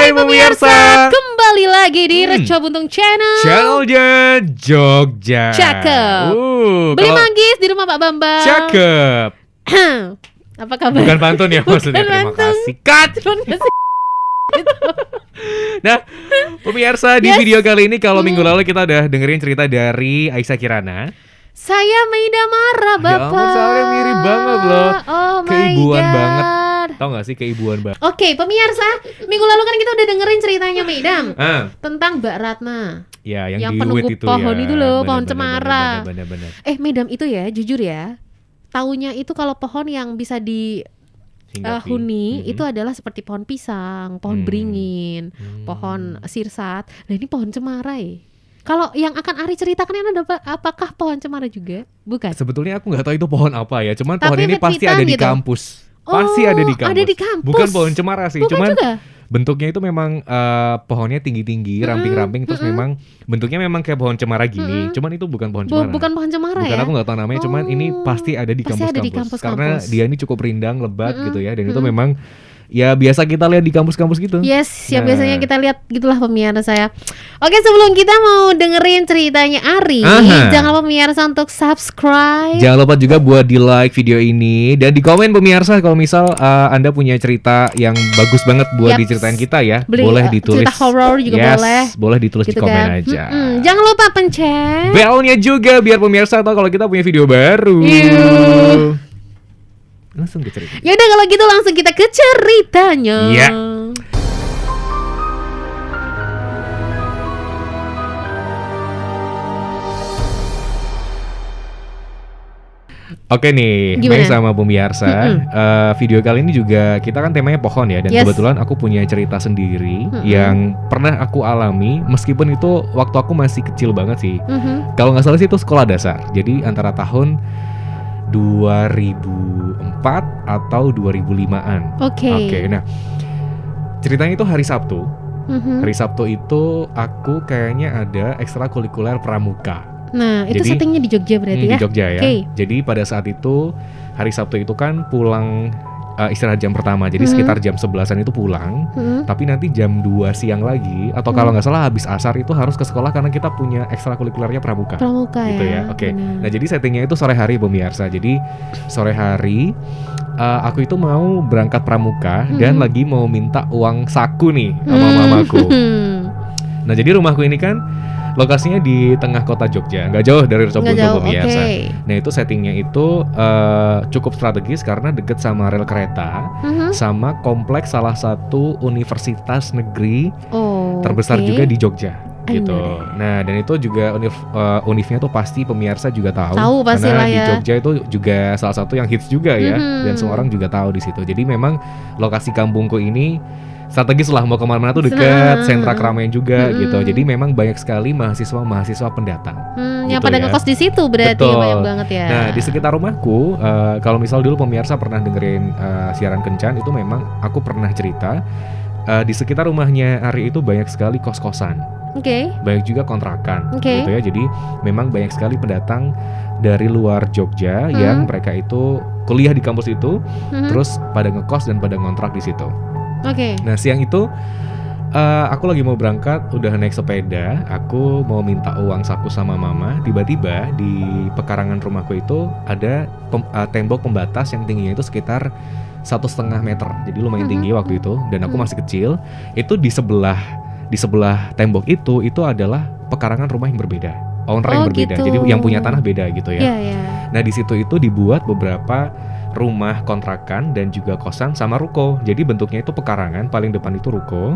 Hai pemirsa, kembali lagi di Reco Buntung Channel. Channelnya Jogja. Cakep. Beli manggis di rumah Pak Bambang. Cakep. Apa kabar? Bukan pantun ya maksudnya. Terima kasih. Cut. Nah, pemirsa di video kali ini kalau minggu lalu kita udah dengerin cerita dari Aisyah Kirana. Saya Maida Mara, Bapak. Ya ampun, soalnya mirip banget loh. Oh Keibuan my God. banget. Tahu gak sih keibuan banget? Oke, pemirsa, minggu lalu kan kita udah dengerin ceritanya Maidam tentang Mbak Ratna. Ya, yang di penunggu Wit itu pohon ya. itu loh, pohon Bener, cemara. bener. Maidam itu ya, jujur ya, taunya itu kalau pohon yang bisa di huni itu adalah seperti pohon pisang, pohon beringin, pohon sirsat. Nah ini pohon cemara ya. Kalau yang akan Ari ceritakan ini ada apakah pohon cemara juga? Bukan. Sebetulnya aku nggak tahu itu pohon apa ya. Cuman Tapi pohon ini pasti ada di gitu. kampus. Pasti ada di kampus. Ada di kampus. Bukan pohon cemara sih. Bukan Cuman juga. bentuknya itu memang pohonnya tinggi-tinggi, ramping-ramping. Terus memang bentuknya memang kayak pohon cemara gini. Cuman itu bukan pohon cemara. Bukan pohon cemara bukan, ya. aku nggak tahu namanya. Cuman ini pasti ada di Pasti ada di kampus-kampus. kampus-kampus. Karena dia ini cukup rindang, lebat gitu ya. Dan itu memang ya biasa kita lihat di kampus-kampus gitu. Yes, yang Nah. biasanya kita lihat gitulah pemirsa saya. Oke, sebelum kita mau dengerin ceritanya Ari, jangan lupa pemirsa untuk subscribe. Jangan lupa juga buat di like video ini dan di komen pemirsa kalau misal Anda punya cerita yang bagus banget buat diceritain kita ya. Boleh ditulis. Cerita horor juga boleh ditulis gitu di komen kan. aja. Jangan lupa pencet belnya juga biar pemirsa tahu kalau kita punya video baru. Langsung ke cerita. Yaudah kalau gitu langsung kita ke ceritanya. Iya. Oke nih, Mei sama pemirsa, video kali ini juga kita kan temanya pohon ya. Dan kebetulan aku punya cerita sendiri yang pernah aku alami. Meskipun itu waktu aku masih kecil banget sih. Kalau nggak salah sih itu sekolah dasar. Jadi antara tahun 2004 atau 2005-an. Oke, nah ceritanya itu hari Sabtu. Hari Sabtu itu aku kayaknya ada ekstrakurikuler pramuka. Nah, itu settingnya di Jogja berarti ya? Di Jogja ya. Jadi pada saat itu hari Sabtu itu kan pulang istirahat jam pertama. Jadi sekitar jam 11-an itu pulang. Tapi nanti jam 2 siang lagi atau kalau nggak salah habis asar itu harus ke sekolah karena kita punya ekstrakurikulernya pramuka. Pramuka gitu ya. Oke. Nah, jadi settingnya itu sore hari pemirsa. Jadi sore hari aku itu mau berangkat pramuka dan lagi mau minta uang saku nih sama mamaku. Nah, jadi rumahku ini kan lokasinya di tengah kota Jogja, nggak jauh dari Reco Buntung pemirsa. Nah itu settingnya itu cukup strategis karena deket sama rel kereta, sama kompleks salah satu universitas negeri terbesar juga di Jogja. Gitu. Nah dan itu juga univnya tuh pasti pemirsa juga tahu karena di Jogja itu juga salah satu yang hits juga ya, dan semua orang juga tahu di situ. Jadi memang lokasi kampungku ini strategis lah, mau kemana-mana tuh dekat, sentra keramaian juga gitu. Jadi memang banyak sekali mahasiswa pendatang. Yang pada ngekos di situ berarti banyak banget ya. Nah di sekitar rumahku, kalau misal dulu pemirsa pernah dengerin siaran Kencan itu memang aku pernah cerita di sekitar rumahnya Ari itu banyak sekali kos-kosan. Banyak juga kontrakan gitu ya. Jadi memang banyak sekali pendatang dari luar Jogja yang mereka itu kuliah di kampus itu, terus pada ngekos dan pada ngontrak di situ. Nah siang itu aku lagi mau berangkat, udah naik sepeda, aku mau minta uang saku sama mama. Tiba-tiba di pekarangan rumahku itu ada tembok pembatas yang tingginya itu sekitar 1,5 meter. Jadi lumayan tinggi waktu itu. Dan aku masih kecil. Itu di sebelah tembok itu adalah pekarangan rumah yang berbeda, owner yang berbeda. Jadi yang punya tanah beda gitu ya. Nah di situ itu dibuat beberapa rumah kontrakan dan juga kosan sama ruko. Jadi bentuknya itu pekarangan, paling depan itu ruko,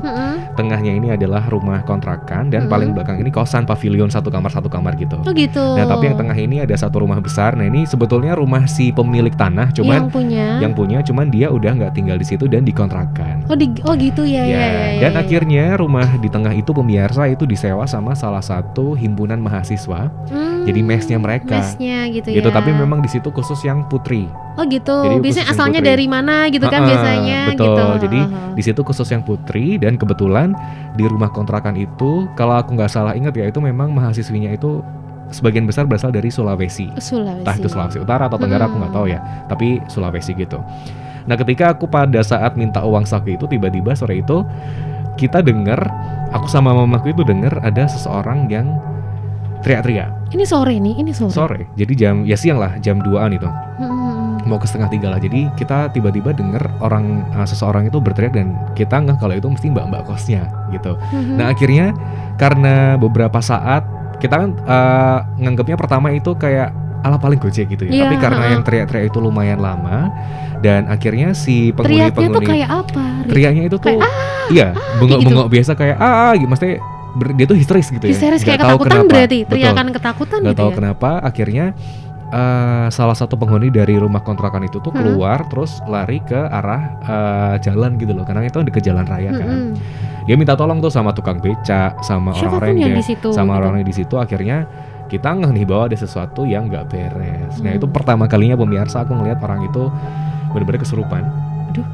tengahnya ini adalah rumah kontrakan, dan paling belakang ini kosan pavilion satu kamar gitu. Nah tapi yang tengah ini ada satu rumah besar. Nah ini sebetulnya rumah si pemilik tanah, cuman yang punya cuman dia udah nggak tinggal di situ dan dikontrakan. Dan akhirnya rumah di tengah itu pemirsa itu disewa sama salah satu himpunan mahasiswa. Jadi mesnya mereka. Gitu. Tapi memang di situ khusus yang putri. Jadi biasanya asalnya dari mana gitu kan biasanya. Betul. Gitu. Jadi di situ khusus yang putri, dan kebetulan di rumah kontrakan itu kalau aku nggak salah ingat ya, itu memang mahasiswinya itu sebagian besar berasal dari Sulawesi. Entah itu Sulawesi Utara atau Tenggara aku nggak tahu ya, tapi Sulawesi gitu. Nah ketika aku pada saat minta uang saku itu, tiba-tiba sore itu kita dengar, aku sama mamaku itu dengar ada seseorang yang teriak-teriak. Ini sore nih, ini sore. Sore, jadi ya siang lah, jam 2-an itu. Mau ke 2:30 lah. Jadi kita tiba-tiba dengar seseorang itu berteriak dan kita nggak kalau itu mesti mbak-mbak kosnya gitu. Nah akhirnya karena beberapa saat kita kan nganggapnya pertama itu kayak ala paling Gojek gitu ya. Tapi karena yang teriak-teriak itu lumayan lama dan akhirnya si penghuni teriaknya tuh kayak apa? Teriaknya itu tuh iya bengok-bengok gitu. Biasa kayak gitu, maksudnya dia tuh histeris gitu ya. Histeris kayak ketakutan berarti. Teriakan ketakutan gitu ya. Gak tahu kenapa akhirnya salah satu penghuni dari rumah kontrakan itu tuh keluar terus lari ke arah jalan gitu loh, karena itu dekat jalan raya kan. Dia minta tolong tuh sama tukang becak, sama orang-orang yang sama orang-orang di situ. Akhirnya kita ngeh nih bahwa ada sesuatu yang nggak beres. Nah itu pertama kalinya pemirsa aku ngelihat orang itu benar-benar kesurupan. Aduh.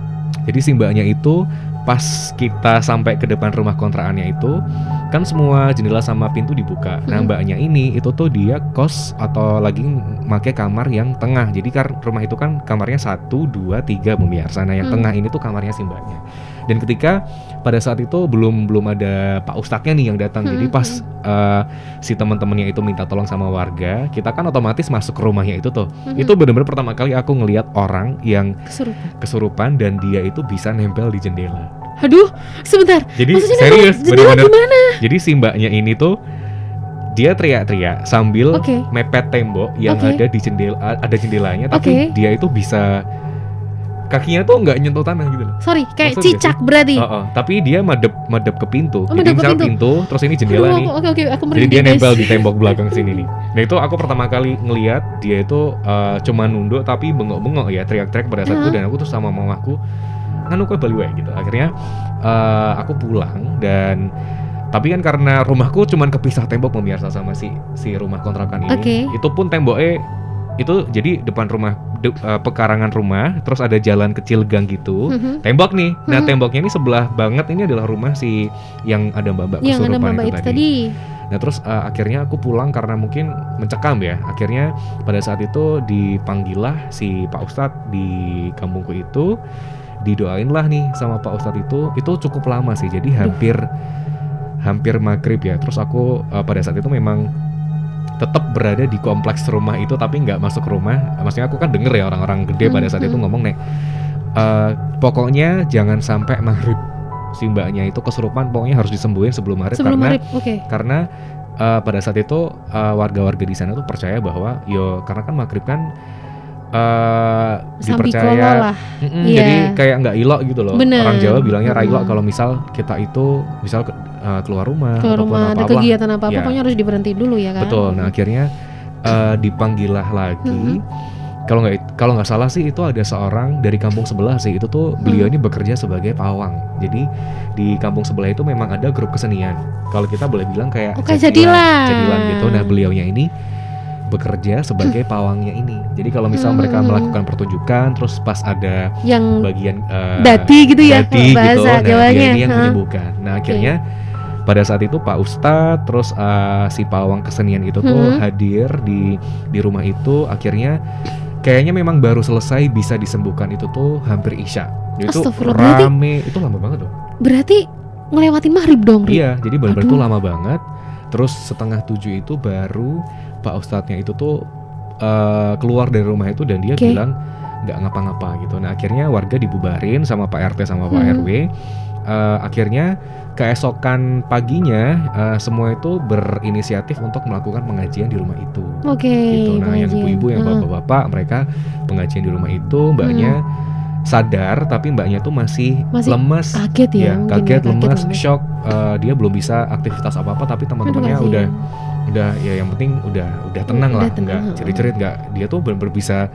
Jadi si mbaknya itu pas kita sampai ke depan rumah kontrakannya itu kan semua jendela sama pintu dibuka. Nah mbaknya ini itu tuh dia kos atau lagi pakai kamar yang tengah. Jadi rumah itu kan kamarnya 1, 2, 3 pemirsa. Nah yang tengah ini tuh kamarnya si mbaknya. Dan ketika pada saat itu belum ada Pak Ustadznya nih yang datang. Jadi pas si teman-temannya itu minta tolong sama warga, kita kan otomatis masuk ke rumahnya itu tuh. Itu benar-benar pertama kali aku ngelihat orang yang kesurupan dan dia itu bisa nempel di jendela. Aduh, sebentar. Jadi maksudnya serius, benar-benar. Gimana? Jadi si mbaknya ini tuh dia teriak-teriak sambil mepet tembok yang ada di ada jendelanya, tapi dia itu bisa kakinya tuh nggak nyentuh tanah gitu loh. Sorry, kayak cicak berarti. Tapi dia madep ke pintu. Jadi misal pintu, terus ini jendela nih. Aku jadi dia nempel di tembok belakang sini nih. Nah itu aku pertama kali ngelihat dia itu cuma nunduk tapi bengok-bengok ya, teriak-teriak pada saat itu. Dan aku tuh sama mamaku nganu kue bali wae gitu. Akhirnya aku pulang dan tapi kan karena rumahku cuman kepisah tembok pemirsa sama si rumah kontrakan ini. Itu pun temboknya itu jadi depan rumah pekarangan rumah, terus ada jalan kecil gang gitu. Tembok nih. Nah, temboknya ini sebelah banget ini adalah rumah si yang ada mbak-mbak kesurupan itu tadi. Nah, terus akhirnya aku pulang karena mungkin mencekam ya. Akhirnya pada saat itu dipanggillah si Pak Ustadz di kampungku itu. Didoain lah nih sama Pak Ustadz itu cukup lama sih, jadi hampir maghrib ya. Terus aku pada saat itu memang tetap berada di kompleks rumah itu tapi nggak masuk rumah. Maksudnya aku kan denger ya orang-orang gede pada saat itu ngomong pokoknya jangan sampai maghrib si mbaknya itu kesurupan, pokoknya harus disembuhin sebelum maghrib. Karena pada saat itu warga-warga di sana tuh percaya bahwa karena kan maghrib kan dipercaya jadi kayak nggak ilok gitu loh. Orang Jawa bilangnya railok kalau misal kita itu keluar rumah ada kegiatan apa pokoknya harus diberhenti dulu ya kan. Betul. Nah akhirnya dipanggillah lagi. Kalau nggak salah sih itu ada seorang dari kampung sebelah sih, itu tuh beliau ini bekerja sebagai pawang. Jadi di kampung sebelah itu memang ada grup kesenian. Kalau kita boleh bilang kayak jadilan gitu. Nah beliaunya ini bekerja sebagai pawangnya ini. Jadi kalau misal mereka melakukan pertunjukan, terus pas ada yang bagian dati gitu ya, gitu, bahasa Jawanya. Nah ini yang menyembuhkan. Nah akhirnya pada saat itu Pak Ustadz, terus si pawang kesenian itu tuh hadir di rumah itu. Akhirnya kayaknya memang baru selesai bisa disembuhkan itu tuh hampir Isya. Itu rame, itu lama banget tuh. Berarti ngelewatin maghrib dong, Ri? Iya, jadi benar-benar itu lama banget. Terus 6:30 itu baru Pak Ustadznya itu tuh keluar dari rumah itu dan dia bilang nggak ngapa-ngapa gitu. Nah akhirnya warga dibubarin sama Pak RT sama Pak RW. Akhirnya keesokan paginya semua itu berinisiatif untuk melakukan pengajian di rumah itu. Gitu. Nah yang ibu-ibu, yang bapak-bapak, mereka pengajian di rumah itu. Mbaknya sadar tapi mbaknya tuh masih lemas, kaget ya, lemas, shock. Dia belum bisa aktivitas apa-apa tapi teman-temannya udah ya yang penting udah tenang lah, nggak cerit-cerit, nggak, dia tuh benar-benar bisa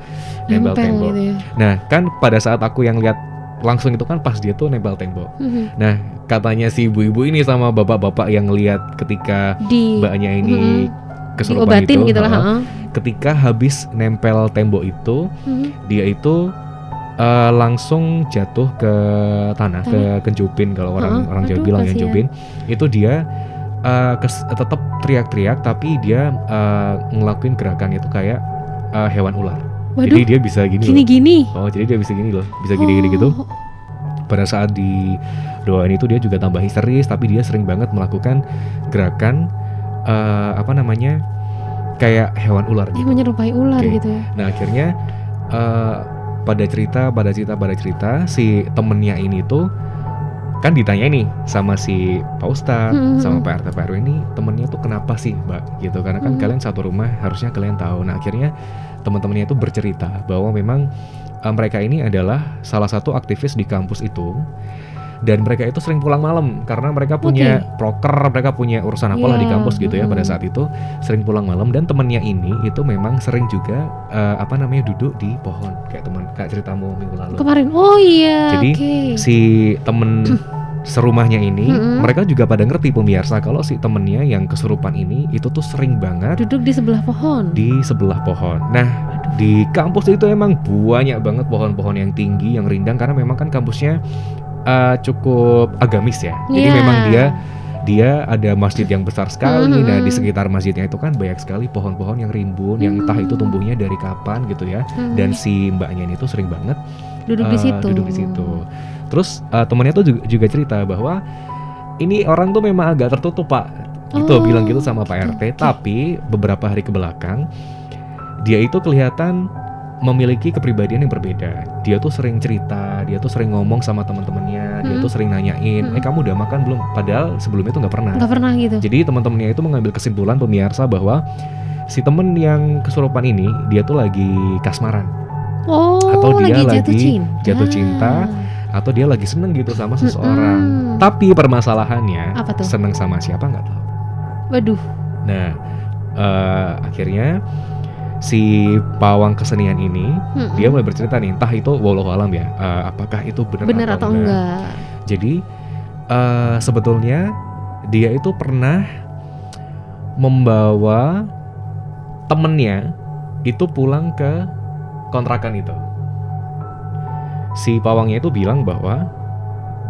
nempel tembok gitu ya. Nah kan pada saat aku yang lihat langsung itu kan pas dia tuh nempel tembok. Nah katanya si ibu-ibu ini sama bapak-bapak yang lihat ketika mbaknya ini kesurupan itu gitu ketika habis nempel tembok itu dia itu langsung jatuh ke tanah, ke kenjupin kalau orang Jawa bilang ya, kenjupin. Itu dia tetap teriak-teriak tapi dia ngelakuin gerakan itu kayak hewan ular. Waduh, jadi dia bisa gini. Oh, jadi dia bisa gini loh, bisa gini gitu. pada saat di doain itu dia juga tambah histeris, tapi dia sering banget melakukan gerakan kayak hewan ular gitu. Menyerupai ular gitu ya. Nah akhirnya pada cerita si temennya ini tuh kan ditanya nih sama si Pak Ustadz sama Pak RT Pak RW ini, temennya tuh kenapa sih Mbak gitu, karena kan kalian satu rumah harusnya kalian tahu. Nah akhirnya teman-temannya itu bercerita bahwa memang mereka ini adalah salah satu aktivis di kampus itu, dan mereka itu sering pulang malam karena mereka punya proker, mereka punya urusan apalah di kampus gitu ya. Pada saat itu sering pulang malam, dan temennya ini itu memang sering juga duduk di pohon kayak ceritamu minggu lalu kemarin. Jadi si temen serumahnya ini mereka juga pada ngerti pemirsa kalau si temennya yang kesurupan ini itu tuh sering banget duduk di sebelah pohon. Nah di kampus itu emang banyak banget pohon-pohon yang tinggi, yang rindang, karena memang kan kampusnya cukup agamis ya. Jadi memang dia ada masjid yang besar sekali. Nah di sekitar masjidnya itu kan banyak sekali pohon-pohon yang rimbun, yang entah itu tumbuhnya dari kapan gitu ya. Dan si mbaknya ini tuh sering banget duduk di situ. Terus temannya tuh juga cerita bahwa ini orang tuh memang agak tertutup Pak, gitu bilang gitu sama Pak RT. Tapi beberapa hari kebelakang dia itu kelihatan memiliki kepribadian yang berbeda. Dia tuh sering cerita, dia tuh sering ngomong sama teman-temannya, dia tuh sering nanyain, kamu udah makan belum? Padahal sebelumnya tuh nggak pernah gitu. Jadi teman-temannya itu mengambil kesimpulan pemirsa bahwa si temen yang kesurupan ini dia tuh lagi kasmaran, atau dia lagi jatuh cinta, atau dia lagi seneng gitu sama seseorang. Tapi permasalahannya seneng sama siapa nggak tahu. Waduh. Nah akhirnya si pawang kesenian ini dia mulai bercerita nih, entah itu wallahu alam ya, apakah itu benar atau enggak. Jadi sebetulnya dia itu pernah membawa temennya itu pulang ke kontrakan itu. Si pawangnya itu bilang bahwa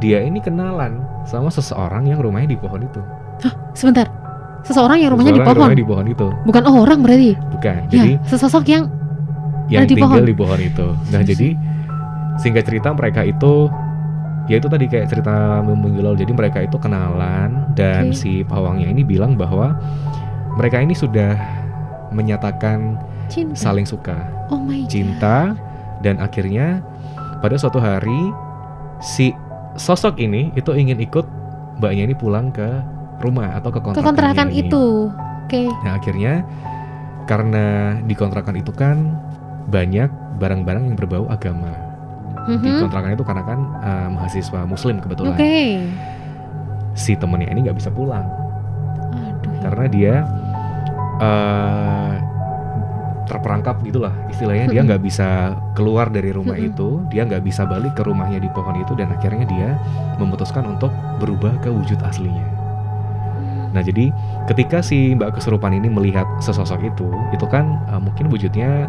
dia ini kenalan sama seseorang yang rumahnya di pohon itu. Hah, sebentar. Seseorang yang rumahnya di pohon itu. Bukan orang berarti? Bukan. Jadi sesosok yang tinggal di pohon itu. Nah, jadi singkat cerita mereka itu ya itu tadi kayak cerita minggu lalu. Jadi mereka itu kenalan, dan si pawangnya ini bilang bahwa mereka ini sudah menyatakan saling suka. Cinta. Dan akhirnya pada suatu hari si sosok ini itu ingin ikut mbaknya ini pulang ke rumah atau ke kontrakan itu. Nah akhirnya karena di kontrakan itu kan banyak barang-barang yang berbau agama. Di kontrakan itu karena kan mahasiswa muslim kebetulan. Si temennya ini nggak bisa pulang. Karena dia terperangkap gitulah istilahnya. Dia nggak bisa keluar dari rumah itu, dia nggak bisa balik ke rumahnya di pohon itu, dan akhirnya dia memutuskan untuk berubah ke wujud aslinya. Nah jadi ketika si mbak kesurupan ini melihat sesosok itu kan mungkin wujudnya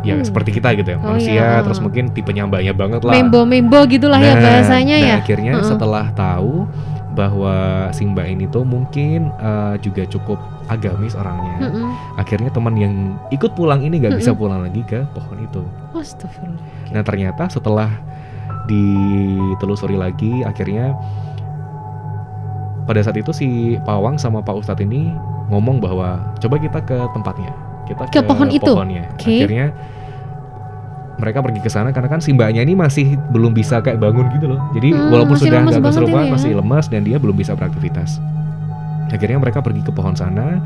ya seperti kita gitu ya, manusia. Terus mungkin tipenya mbaknya banget lah, membo gitulah ya bahasanya ya. Akhirnya setelah tahu bahwa si mbak ini tuh mungkin juga cukup agamis orangnya, akhirnya teman yang ikut pulang ini gak bisa pulang lagi ke pohon itu. Nah ternyata setelah ditelusuri lagi, akhirnya pada saat itu si pawang sama Pak Ustadz ini ngomong bahwa coba kita ke tempatnya, kita ke pohonnya. Akhirnya mereka pergi ke sana karena kan si mbaknya ini masih belum bisa kayak bangun gitu loh. Jadi walaupun sudah nggak kesurupan ya, masih lemas dan dia belum bisa beraktivitas. Akhirnya mereka pergi ke pohon sana,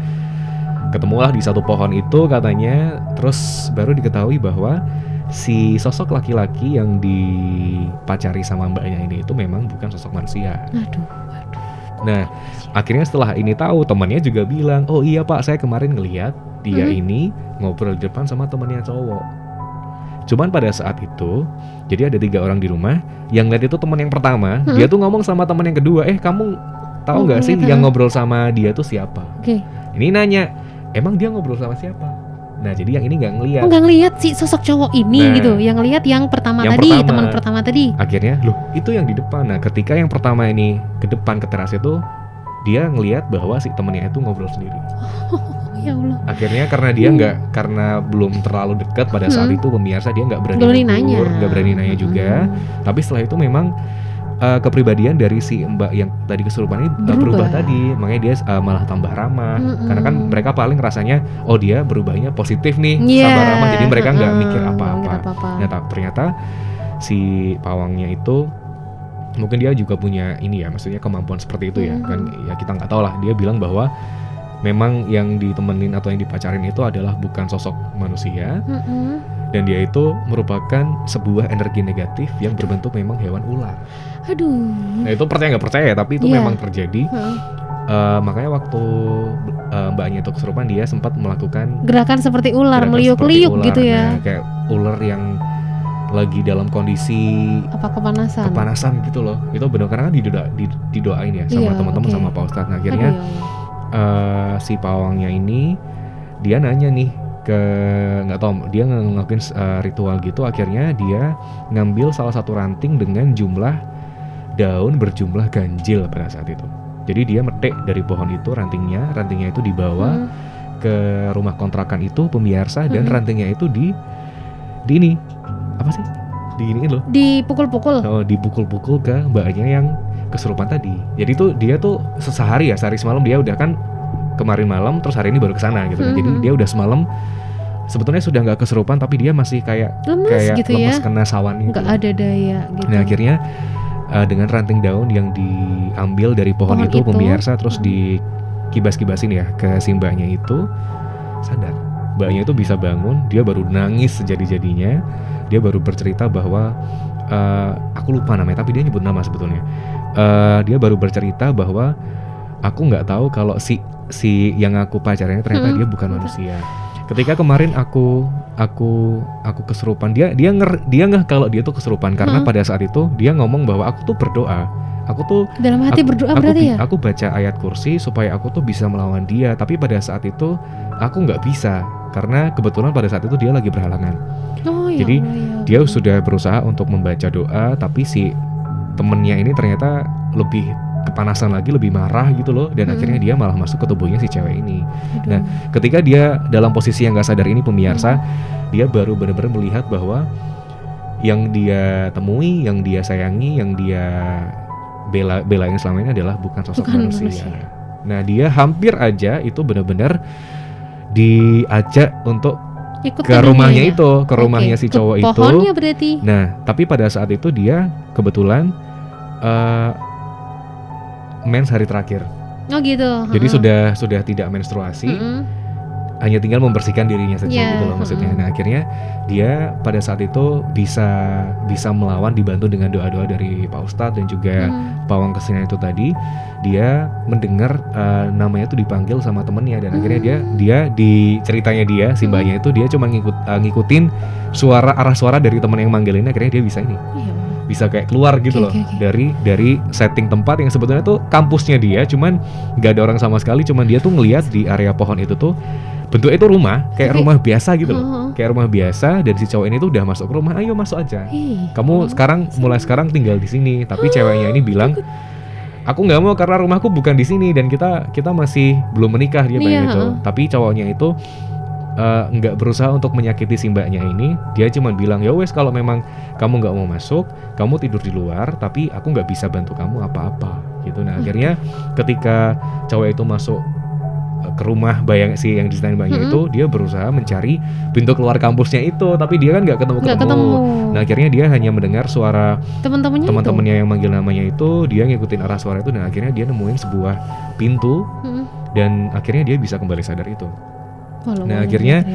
ketemulah di satu pohon itu katanya. Terus baru diketahui bahwa si sosok laki-laki yang dipacari sama mbaknya ini itu memang bukan sosok manusia. Nah, akhirnya setelah ini tahu, temannya juga bilang, oh iya Pak, saya kemarin ngelihat dia ini ngobrol di depan sama temannya cowok. Cuman pada saat itu, jadi ada 3 orang di rumah, yang lihat itu teman yang pertama, dia tuh ngomong sama teman yang kedua, kamu tahu nggak sih yang ngobrol sama dia tuh siapa? Ini nanya, emang dia ngobrol sama siapa? Nah jadi yang ini nggak ngelihat. Nggak ngelihat si sosok cowok ini gitu, yang ngelihat yang pertama tadi, teman pertama tadi. Akhirnya, loh itu yang di depan. Nah ketika yang pertama ini ke depan ke teras itu, dia ngelihat bahwa si temennya itu ngobrol sendiri. Ya Allah. Akhirnya karena dia karena belum terlalu dekat pada saat itu pemirsa, dia nggak berani nanya juga. Tapi setelah itu memang kepribadian dari si mbak yang tadi kesurupan ini berubah tadi, makanya dia malah tambah ramah. Karena kan mereka paling rasanya oh dia berubahnya positif nih, tambah ramah, jadi mereka nggak mikir apa-apa. Nah ternyata si pawangnya itu mungkin dia juga punya ini ya, maksudnya kemampuan seperti itu ya kan, ya kita nggak tahu lah. Dia bilang bahwa memang yang ditemenin atau yang dipacarin itu adalah bukan sosok manusia, dan dia itu merupakan sebuah energi negatif yang berbentuk memang hewan ular. Aduh. Nah itu percaya nggak percaya, tapi itu memang terjadi. Makanya waktu mbaknya itu kesurupan, dia sempat melakukan gerakan seperti ular, meliuk-liuk gitu ya. Nah, kayak ular yang lagi dalam kondisi kepanasan gitu loh. Itu benar, karena kan didoain ya sama teman-teman sama Pak Ustadz. Nah akhirnya si pawangnya ini dia nanya nih ke, nggak tahu dia ngelakuin ritual gitu. Akhirnya dia ngambil salah satu ranting dengan jumlah daun berjumlah ganjil pada saat itu. Jadi dia metik dari pohon itu rantingnya itu dibawa ke rumah kontrakan itu pemirsa, dan rantingnya itu di ini apa sih? Diiniin loh. Dipukul-pukul. Oh, dipukul-pukul ke mbaknya yang kesurupan tadi. Jadi tuh dia tuh sehari semalam, dia udah kan kemarin malam terus hari ini baru kesana gitu kan. Jadi dia udah semalam sebetulnya sudah nggak kesurupan, tapi dia masih kayak lemes gitu lemes ya? Kena sawan gitu. Nggak ada daya gitu. Nah akhirnya dengan ranting daun yang diambil dari pohon itu pemirsa, terus dikibas-kibasin ya ke si mbaknya itu, sadar. Mbaknya itu bisa bangun, dia baru nangis sejadi-jadinya. Dia baru bercerita bahwa aku lupa namanya, tapi dia nyebut nama sebetulnya. Dia baru bercerita bahwa aku nggak tahu kalau si yang aku pacarin ternyata dia bukan manusia. Ketika kemarin aku kesurupan, dia ngeh kalau dia tuh kesurupan, karena pada saat itu dia ngomong bahwa aku tuh berdoa. Aku tuh dalam hati berdoa berarti ya? Aku baca ayat kursi supaya aku tuh bisa melawan dia, tapi pada saat itu aku nggak bisa karena kebetulan pada saat itu dia lagi berhalangan. Jadi dia sudah berusaha untuk membaca doa, tapi si temennya ini ternyata lebih kepanasan lagi, lebih marah gitu loh, dan akhirnya dia malah masuk ke tubuhnya si cewek ini. Nah, ketika dia dalam posisi yang nggak sadar ini pemirsa, dia baru benar-benar melihat bahwa yang dia temui, yang dia sayangi, yang dia belain selama ini adalah bukan sosok manusia. Nah, dia hampir aja itu benar-benar diajak untuk ke rumahnya itu, ke rumahnya si cowok itu. Pohonnya berarti. Nah, tapi pada saat itu dia kebetulan mens hari terakhir. Oh gitu. Jadi sudah tidak menstruasi. Hanya tinggal membersihkan dirinya saja gitu loh maksudnya. Nah, akhirnya dia pada saat itu bisa melawan, dibantu dengan doa-doa dari Pak Ustadz dan juga pawang kesenian itu tadi. Dia mendengar namanya itu dipanggil sama temennya, dan akhirnya dia di ceritanya dia si mbaknya itu dia cuma ngikutin arah suara dari temen yang manggil ini. Akhirnya dia bisa bisa kayak keluar gitu loh dari setting tempat yang sebetulnya tuh kampusnya dia, cuman nggak ada orang sama sekali, cuman dia tuh ngelihat di area pohon itu tuh bentuknya itu rumah, kayak rumah biasa gitu loh, kayak rumah biasa. Dan si cowok ini tuh udah masuk ke rumah, ayo masuk aja, kamu mulai sekarang tinggal di sini. Tapi ceweknya ini bilang, aku nggak mau karena rumahku bukan di sini dan kita masih belum menikah, dia bilang gitu. Tapi cowoknya itu nggak berusaha untuk menyakiti si mbaknya ini. Dia cuma bilang, ya wes kalau memang kamu nggak mau masuk, kamu tidur di luar, tapi aku nggak bisa bantu kamu apa-apa gitu. Nah akhirnya ketika cowok itu masuk ke rumah si yang diceritain mbaknya itu, dia berusaha mencari pintu keluar kampusnya itu, tapi dia kan nggak ketemu. Nah akhirnya dia hanya mendengar suara teman-temannya yang manggil namanya itu. Dia ngikutin arah suara itu, dan akhirnya dia nemuin sebuah pintu, dan akhirnya dia bisa kembali sadar itu. Nah akhirnya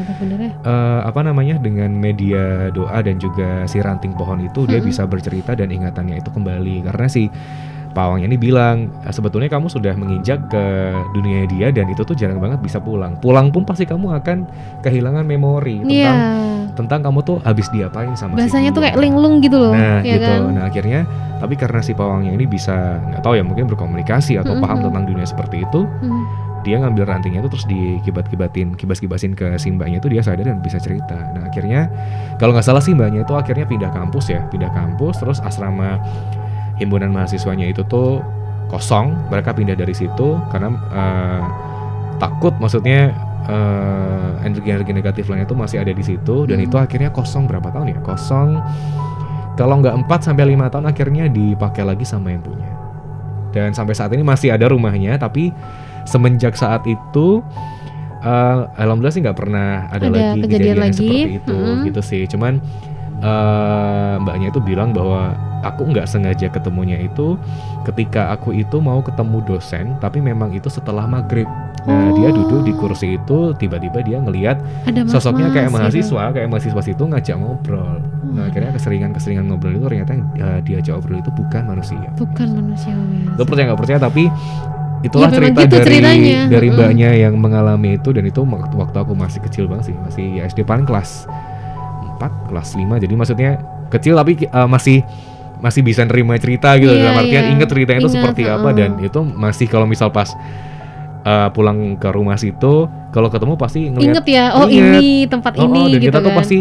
dengan media doa dan juga si ranting pohon itu dia bisa bercerita dan ingatannya itu kembali. Karena si pawangnya ini bilang, sebetulnya kamu sudah menginjak ke dunia dia, dan itu tuh jarang banget bisa pulang pun pasti kamu akan kehilangan memori tentang kamu tuh habis diapain sama bahasanya tuh kayak linglung gitu loh. Nah gitu kan? Nah akhirnya tapi karena si pawangnya ini bisa, nggak tahu ya, mungkin berkomunikasi atau paham tentang dunia seperti itu, dia ngambil rantingnya itu terus kibas-kibasin ke si mbaknya itu, dia sadar dan bisa cerita. Nah akhirnya kalau nggak salah si mbaknya itu akhirnya pindah kampus, terus asrama himpunan mahasiswanya itu tuh kosong. Mereka pindah dari situ karena takut, maksudnya energi negatif lainnya itu masih ada di situ, dan itu akhirnya kosong berapa tahun ya? Kosong kalau nggak 4 sampai 5 tahun akhirnya dipakai lagi sama yang punya. Dan sampai saat ini masih ada rumahnya, tapi semenjak saat itu alhamdulillah sih nggak pernah ada lagi kejadian seperti itu gitu sih. Cuman mbaknya itu bilang bahwa aku nggak sengaja ketemunya itu ketika aku itu mau ketemu dosen, tapi memang itu setelah maghrib. Nah, dia duduk di kursi itu, tiba-tiba dia ngelihat sosoknya kayak mahasiswa situ ngajak ngobrol. Nah, akhirnya keseringan ngobrol itu ternyata diajak ngobrol itu bukan manusia. Lo percaya nggak percaya, tapi itulah cerita gitu dari mbaknya yang mengalami itu. Dan itu waktu aku masih kecil banget sih, masih SD paling kelas 4, kelas 5. Jadi maksudnya kecil tapi masih bisa nerima cerita gitu. Dalam artian inget ceritanya itu seperti apa. Dan itu masih kalau misal pas pulang ke rumah situ, kalau ketemu pasti ngeliat, inget ya, ini tempat ini dan gitu kita tuh pasti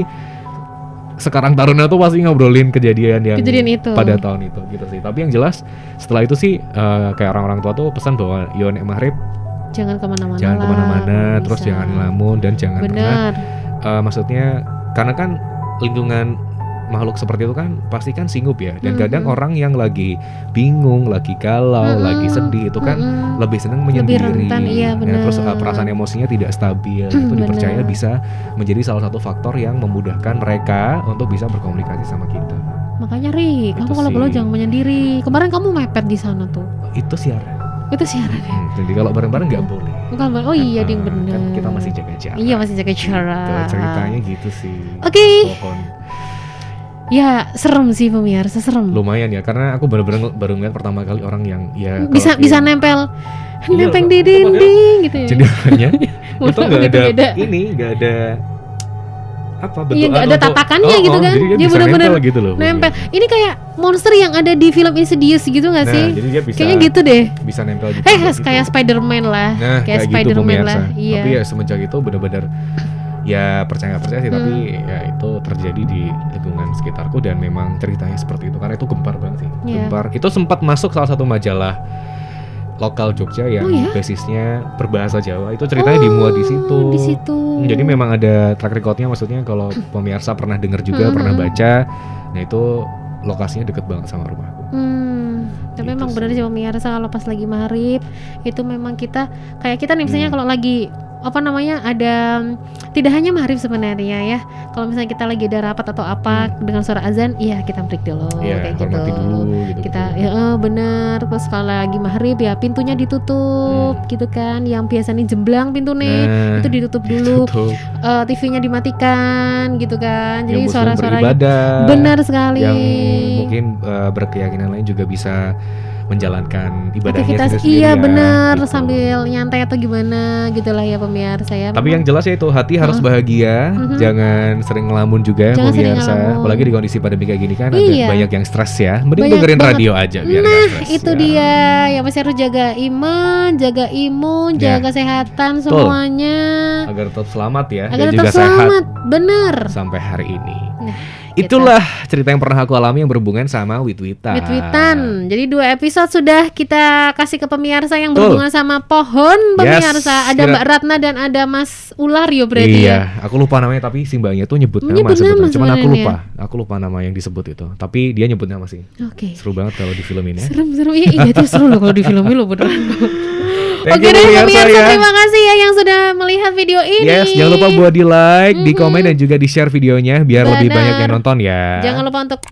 sekarang taruna tuh pasti ngobrolin kejadian itu pada tahun itu gitu sih. Tapi yang jelas setelah itu sih kayak orang-orang tua tuh pesan bahwa yo nek maghrib jangan kemana-mana, terus jangan ngelamun dan jangan pernah maksudnya karena kan lingkungan makhluk seperti itu kan pasti kan singgup ya. Dan kadang orang yang lagi bingung, lagi galau, lagi sedih itu kan lebih senang menyendiri. Lebih rentan, iya benar. Terus perasaan emosinya tidak stabil. Itu dipercaya bisa menjadi salah satu faktor yang memudahkan mereka untuk bisa berkomunikasi sama kita. Makanya Ri, kamu kalau perlu jangan menyendiri. Kemarin kamu mepet di sana tuh. Itu siaran. Ya. Jadi kalau bareng-bareng nggak boleh. Bukan, iya ding bener. Kan kita masih jaga jarak. Iya masih jaga jarak. Gitu, ceritanya gitu sih. Oke. Ya serem sih pemirsa, serem. Lumayan ya, karena aku benar-benar baru ngeliat pertama kali orang yang ya bisa nempel di dinding gitu ya. Jadi makanya itu nggak ada nggak ada apa bentuk. Iya nggak ada tatakannya gitu kan. Dia benar-benar gitu loh. Nempel. Ini kayak monster yang ada di film Insidious gitu nggak sih? Jadi dia bisa, kayaknya gitu deh. Bisa nempel gitu. Kayak Spider-Man lah. Nah, kayak Spider-Man lah. Iya. Tapi ya semenjak itu benar-benar ya percaya nggak percaya sih, tapi ya itu terjadi di lingkungan sekitarku dan memang ceritanya seperti itu karena itu gempar banget sih. Gempar. Itu sempat masuk salah satu majalah lokal Jogja yang basisnya berbahasa Jawa. Itu ceritanya dimuat di situ. Jadi memang ada track recordnya, maksudnya kalau pemirsa pernah dengar juga, pernah baca. Nah itu lokasinya deket banget sama rumahku. Tapi gitu memang benar sih pemirsa, kalau pas lagi maghrib itu memang kita nih misalnya kalau lagi ada tidak hanya maghrib sebenarnya ya. Kalau misalnya kita lagi ada rapat atau apa dengan suara azan, iya kita break dulu kayak gitu. Kita bener. Terus kalau lagi maghrib ya pintunya ditutup gitu kan. Yang biasanya jemblang pintunya itu ditutup dulu. TV-nya dimatikan gitu kan. Jadi suara-suara benar sekali. Yang mungkin berkeyakinan lain juga bisa menjalankan ibadahnya sendiri. Iya benar gitu. Sambil nyantai atau gimana gitulah ya pemirsa ya. Tapi yang jelas ya itu hati harus bahagia, jangan sering ngelamun juga ya pemirsa. Apalagi di kondisi pandemi kayak gini kan ada banyak yang stres ya. Mending dengerin radio aja biar gak stres. Itu dia ya, masih harus jaga iman, jaga imun, jaga kesehatan semuanya. Agar tetap selamat ya. Agar dan tetap juga selamat, bener. Sampai hari ini. Itulah cerita yang pernah aku alami yang berhubungan sama wit-witan. Jadi 2 episode sudah kita kasih ke pemirsa yang berhubungan sama pohon pemirsa. Ada Mbak Ratna dan ada Mas Ular yo berarti ya. Aku lupa namanya tapi si mbaknya tuh nyebut nama sebenarnya. Cuman aku lupa nama yang disebut itu. Tapi dia nyebut nama sih. Seru banget kalau di filmin ya. Serem iya itu seru loh kalau di filmin loh beneran. Oke deh pemirsa, terima kasih ya yang sudah melihat video ini. Jangan lupa buat di like, di komen dan juga di share videonya biar lebih banyak yang nonton ya. Jangan lupa untuk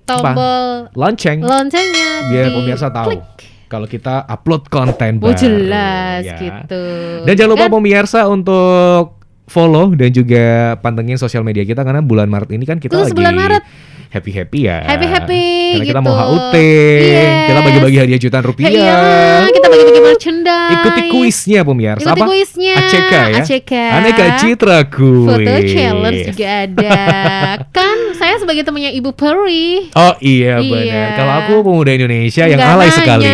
tombol loncengnya biar pemirsa tahu kalau kita upload konten baru. Jelas gitu. Dan jangan lupa pemirsa untuk follow dan juga pantengin sosial media kita karena bulan Maret ini kan kita lagi bulan Maret. Happy ya. Happy karena gitu. Kita mau HUT. Kita bagi-bagi hadiah jutaan rupiah. Kita bagi-bagi merchandise. Ikuti kuisnya pemirsa. Kuisnya. ACK ya. Aneka Citra Kuis. Foto challenge juga ada. Kan saya sebagai temannya Ibu Peri. Oh iya benar. Kalau aku pemuda Indonesia yang alay sekali.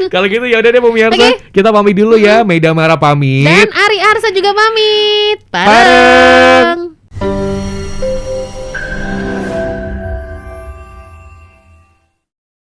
Kalau gitu ya udah deh pemirsa. Kita pamit dulu ya. Maida Mara pamit. Dan Ari Arsa juga pamit. Bye.